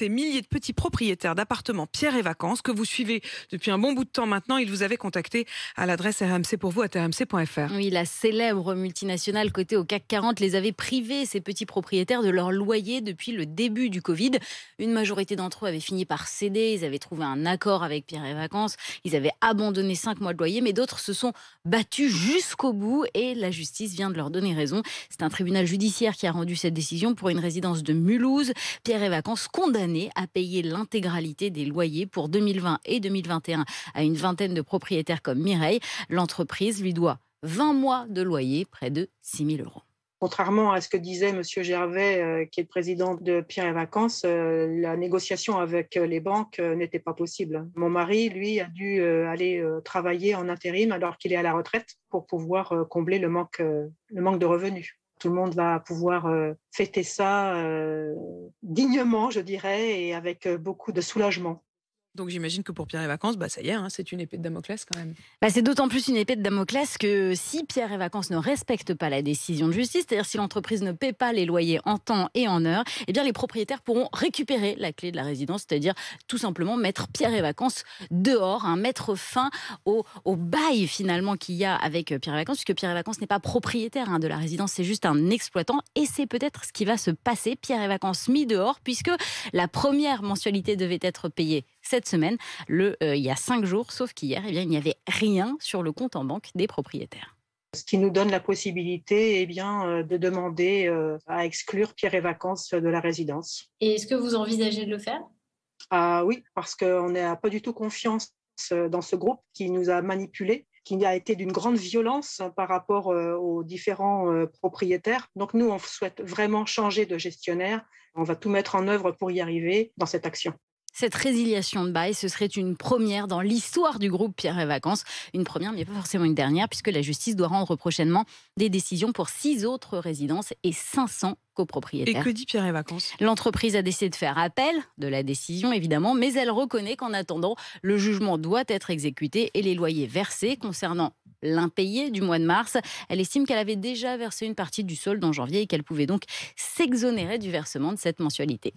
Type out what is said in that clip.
ces milliers de petits propriétaires d'appartements Pierre et Vacances que vous suivez depuis un bon bout de temps maintenant. Il vous avait contacté à l'adresse rmcpourvous@rmc.fr. Oui, la célèbre multinationale cotée au CAC 40 les avait privés, ces petits propriétaires, de leur loyer depuis le début du Covid. Une majorité d'entre eux avaient fini par céder, ils avaient trouvé un accord avec Pierre et Vacances, ils avaient abandonné 5 mois de loyer, mais d'autres se sont battus jusqu'au bout et la justice vient de leur donner raison. C'est un tribunal judiciaire qui a rendu cette décision pour une résidence de Mulhouse. Pierre et Vacances condamnés à payer l'intégralité des loyers pour 2020 et 2021 à une vingtaine de propriétaires comme Mireille. L'entreprise lui doit 20 mois de loyer, près de 6 000 euros. Contrairement à ce que disait M. Gervais, qui est le président de Pierre et Vacances, la négociation avec les banques n'était pas possible. Mon mari, lui, a dû aller travailler en intérim alors qu'il est à la retraite pour pouvoir combler le manque de revenus. Tout le monde va pouvoir fêter ça dignement, je dirais, et avec beaucoup de soulagement. Donc j'imagine que pour Pierre et Vacances, ça y est, c'est une épée de Damoclès quand même. C'est d'autant plus une épée de Damoclès que si Pierre et Vacances ne respectent pas la décision de justice, c'est-à-dire si l'entreprise ne paie pas les loyers en temps et en heure, eh bien les propriétaires pourront récupérer la clé de la résidence, c'est-à-dire tout simplement mettre Pierre et Vacances dehors, mettre fin au bail finalement qu'il y a avec Pierre et Vacances, puisque Pierre et Vacances n'est pas propriétaire de la résidence, c'est juste un exploitant et c'est peut-être ce qui va se passer. Pierre et Vacances mis dehors puisque la première mensualité devait être payée cette semaine, il y a 5 jours, sauf qu'hier, il n'y avait rien sur le compte en banque des propriétaires. Ce qui nous donne la possibilité de demander à exclure Pierre et Vacances de la résidence. Et est-ce que vous envisagez de le faire ? Ah oui, parce qu'on n'a pas du tout confiance dans ce groupe qui nous a manipulés, qui a été d'une grande violence par rapport aux différents propriétaires. Donc nous, on souhaite vraiment changer de gestionnaire. On va tout mettre en œuvre pour y arriver dans cette action. Cette résiliation de bail, ce serait une première dans l'histoire du groupe Pierre et Vacances. Une première, mais pas forcément une dernière, puisque la justice doit rendre prochainement des décisions pour 6 autres résidences et 500 copropriétaires. Et que dit Pierre et Vacances ? L'entreprise a décidé de faire appel de la décision, évidemment, mais elle reconnaît qu'en attendant, le jugement doit être exécuté et les loyers versés concernant l'impayé du mois de mars. Elle estime qu'elle avait déjà versé une partie du solde en janvier et qu'elle pouvait donc s'exonérer du versement de cette mensualité.